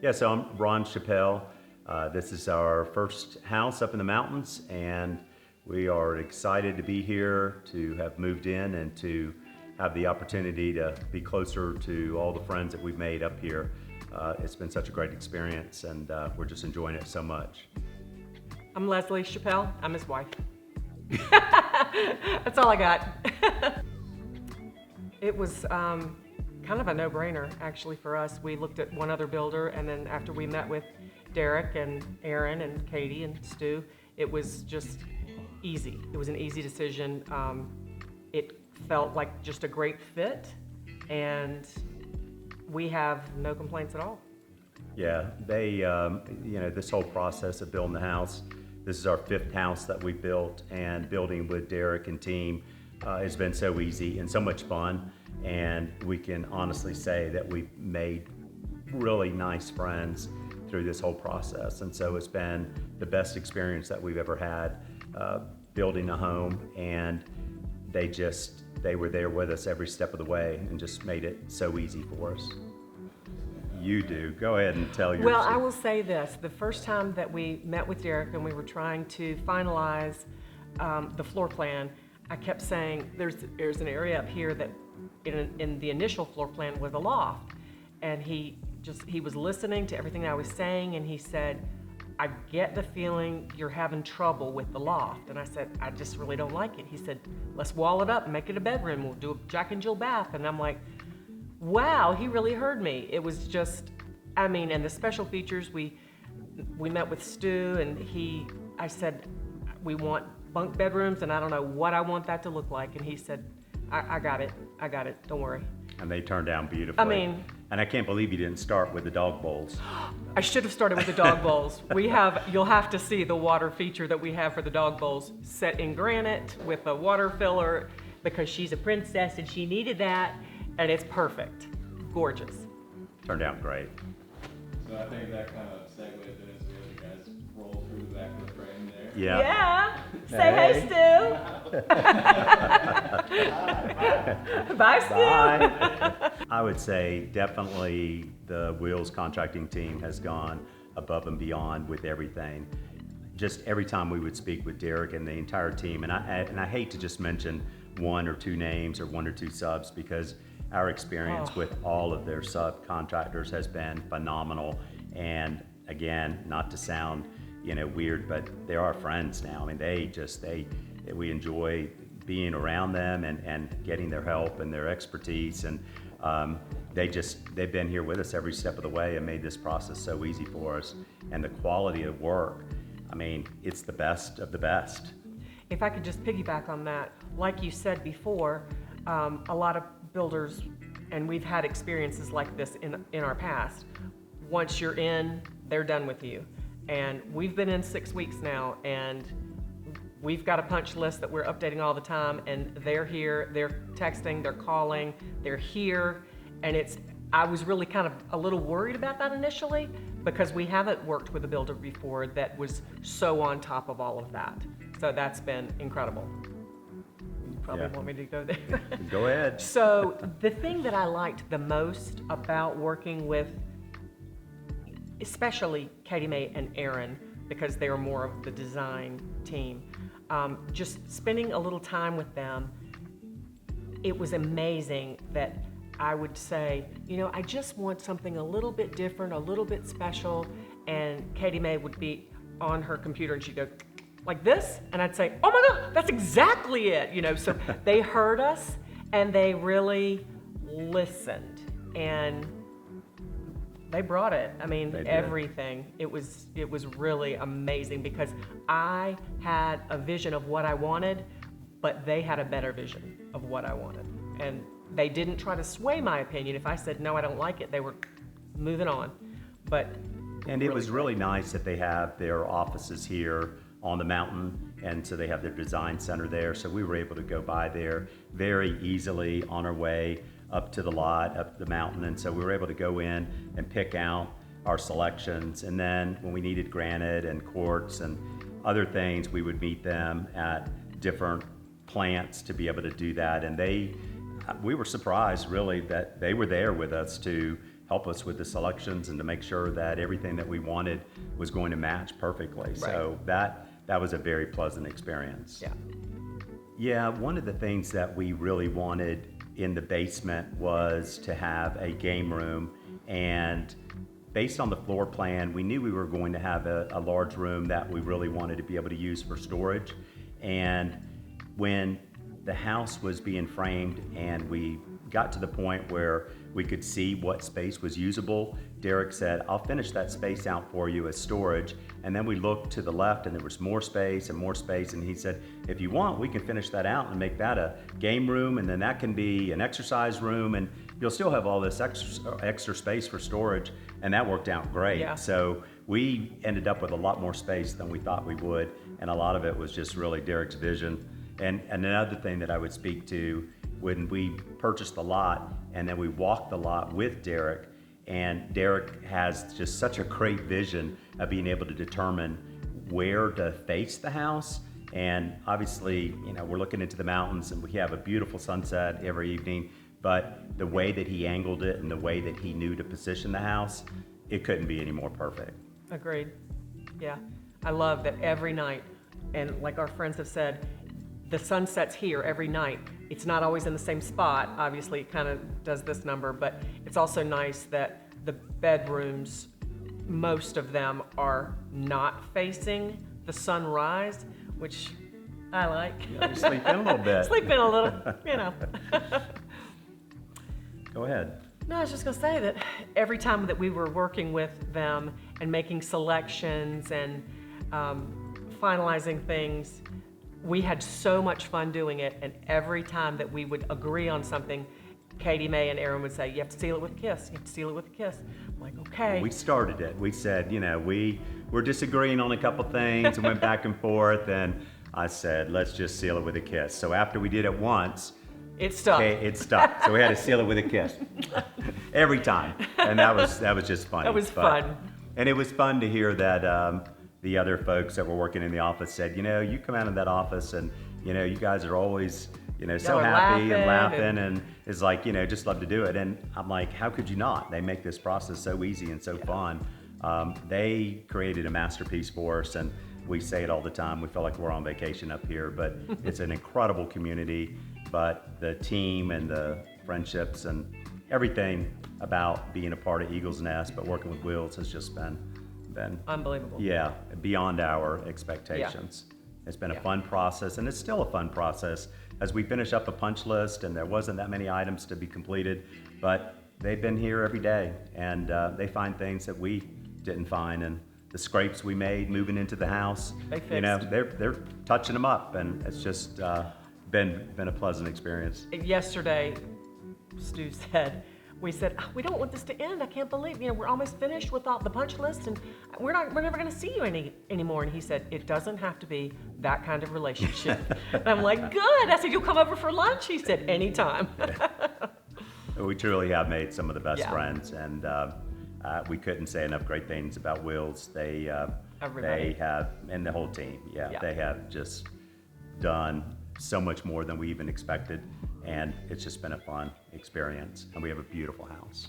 Yeah, so I'm Ron Chappelle. This is our first house up in the mountains, and we are excited to be here, to have moved in, and to have the opportunity to be closer to all the friends that we've made up here. It's been such a great experience, and we're just enjoying it so much. I'm Leslie Chappelle. I'm his wife. That's all I got. It was kind of a no-brainer, actually, for us. We looked at one other builder, and then after we met with Derek and Aaron and Katie and Stu, it was just easy. It was an easy decision. It felt like just a great fit, and we have no complaints at all. Yeah, they, this whole process of building the house, this is our 5th house that we built, and building with Derek and team has been so easy and so much fun. And we can honestly say that we've made really nice friends through this whole process. And so it's been the best experience that we've ever had building a home, and they were there with us every step of the way and just made it so easy for us. You do. Go ahead and tell your Well, story. I will say this. The first time that we met with Derek and we were trying to finalize the floor plan, I kept saying there's an area up here that in the initial floor plan was a loft. And he was listening to everything I was saying, and he said, I get the feeling you're having trouble with the loft. And I said, I just really don't like it. He said, let's wall it up and make it a bedroom. We'll do a Jack and Jill bath. And I'm like, wow, he really heard me. It was just, and the special features, we met with Stu, and I said, we want bunk bedrooms, and I don't know what I want that to look like. And he said, I got it, don't worry. And they turned out beautifully. And I can't believe you didn't start with the dog bowls. I should have started with the dog bowls. You'll have to see the water feature that we have for the dog bowls, set in granite with a water filler, because she's a princess and she needed that, and it's perfect, gorgeous. Turned out great. So I think that kind of segues into this, where you guys roll through the back of the frame there. Yeah. Say hey, Stu. Bye, Stu. Bye. I would say definitely the Wheels contracting team has gone above and beyond with everything. Just every time we would speak with Derek and the entire team, and I hate to just mention 1 or 2 names or 1 or 2 subs, because our experience with all of their subcontractors has been phenomenal. And again, not to sound weird, but they're our friends now. We enjoy being around them and getting their help and their expertise. And they've been here with us every step of the way and made this process so easy for us. And the quality of work, it's the best of the best. If I could just piggyback on that, like you said before, a lot of builders, and we've had experiences like this in our past, once you're in, they're done with you. And we've been in 6 weeks now, and we've got a punch list that we're updating all the time, and they're here, they're texting, they're calling, they're here. And I was really kind of a little worried about that initially, because we haven't worked with a builder before that was so on top of all of that. So that's been incredible. You probably want me to go there. Go ahead. So the thing that I liked the most about working with, especially Katie Mae and Aaron, because they were more of the design team, just spending a little time with them, it was amazing that I would say, I just want something a little bit different, a little bit special, and Katie Mae would be on her computer and she'd go like this, and I'd say, oh my God, that's exactly it, so they heard us and they really listened, and they brought it. Everything. It was really amazing, because I had a vision of what I wanted, but they had a better vision of what I wanted. And they didn't try to sway my opinion. If I said, no, I don't like it, they were moving on. And it was really nice that they have their offices here on the mountain, and so they have their design center there. So we were able to go by there very easily on our way up to the lot, up the mountain. And so we were able to go in and pick out our selections. And then when we needed granite and quartz and other things, we would meet them at different plants to be able to do that. And we were surprised really that they were there with us to help us with the selections and to make sure that everything that we wanted was going to match perfectly. So that was a very pleasant experience. Yeah. Yeah, one of the things that we really wanted in the basement was to have a game room, and based on the floor plan, we knew we were going to have a large room that we really wanted to be able to use for storage. And when the house was being framed and we got to the point where we could see what space was usable, Derek said, I'll finish that space out for you as storage. And then we looked to the left and there was more space and more space. And he said, if you want, we can finish that out and make that a game room. And then that can be an exercise room. And you'll still have all this extra space for storage. And that worked out great. Yeah. So we ended up with a lot more space than we thought we would. And a lot of it was just really Derek's vision. And another thing that I would speak to, when we purchased the lot and then we walked the lot with Derek, and Derek has just such a great vision of being able to determine where to face the house. And obviously, you know, we're looking into the mountains and we have a beautiful sunset every evening, but the way that he angled it and the way that he knew to position the house, it couldn't be any more perfect. Agreed. Yeah. I love that every night, and like our friends have said, the sun sets here every night. It's not always in the same spot. Obviously, it kind of does this number, but it's also nice that the bedrooms, most of them are not facing the sunrise, which I like. Yeah, you sleep in a little bit. Sleep in a little, you know. Go ahead. No, I was just gonna say that every time that we were working with them and making selections and finalizing things, we had so much fun doing it. And every time that we would agree on something, Katie May and Aaron would say, you have to seal it with a kiss. You have to seal it with a kiss. I'm like, okay. We started it. We said, you know, we were disagreeing on a couple things and went back and forth. And I said, let's just seal it with a kiss. So after we did it once, It stuck. it stuck. So we had to seal it with a kiss every time. And that was just funny. That was fun. And it was fun to hear that the other folks that were working in the office said, you know, you come out of that office and, you know, you guys are always, you know, so Y'all are happy and laughing laughing and it's like, you know, just love to do it. And I'm like, how could you not? They make this process so easy and so fun. They created a masterpiece for us, and we say it all the time. We feel like we're on vacation up here, but it's an incredible community. But the team and the friendships and everything about being a part of Eagle's Nest, but working with Wheels has just been Unbelievable. yeah, beyond our expectations. It's been a fun process, and it's still a fun process as we finish up a punch list, and there wasn't that many items to be completed, but they've been here every day, and they find things that we didn't find, and the scrapes we made moving into the house, They fixed. you know, they're touching them up, and it's just been a pleasant experience. Yesterday, Stu said, we said, "Oh, we don't want this to end. I can't believe, you know, we're almost finished with all the punch list and we're never gonna see you anymore." And he said, it doesn't have to be that kind of relationship. And I'm like, good. I said, you'll come over for lunch? He said, anytime. We truly have made some of the best Yeah. friends, and we couldn't say enough great things about Wills. They Everybody. have, and the whole team, Yeah. they have just done so much more than we even expected, and it's just been a fun experience, and we have a beautiful house.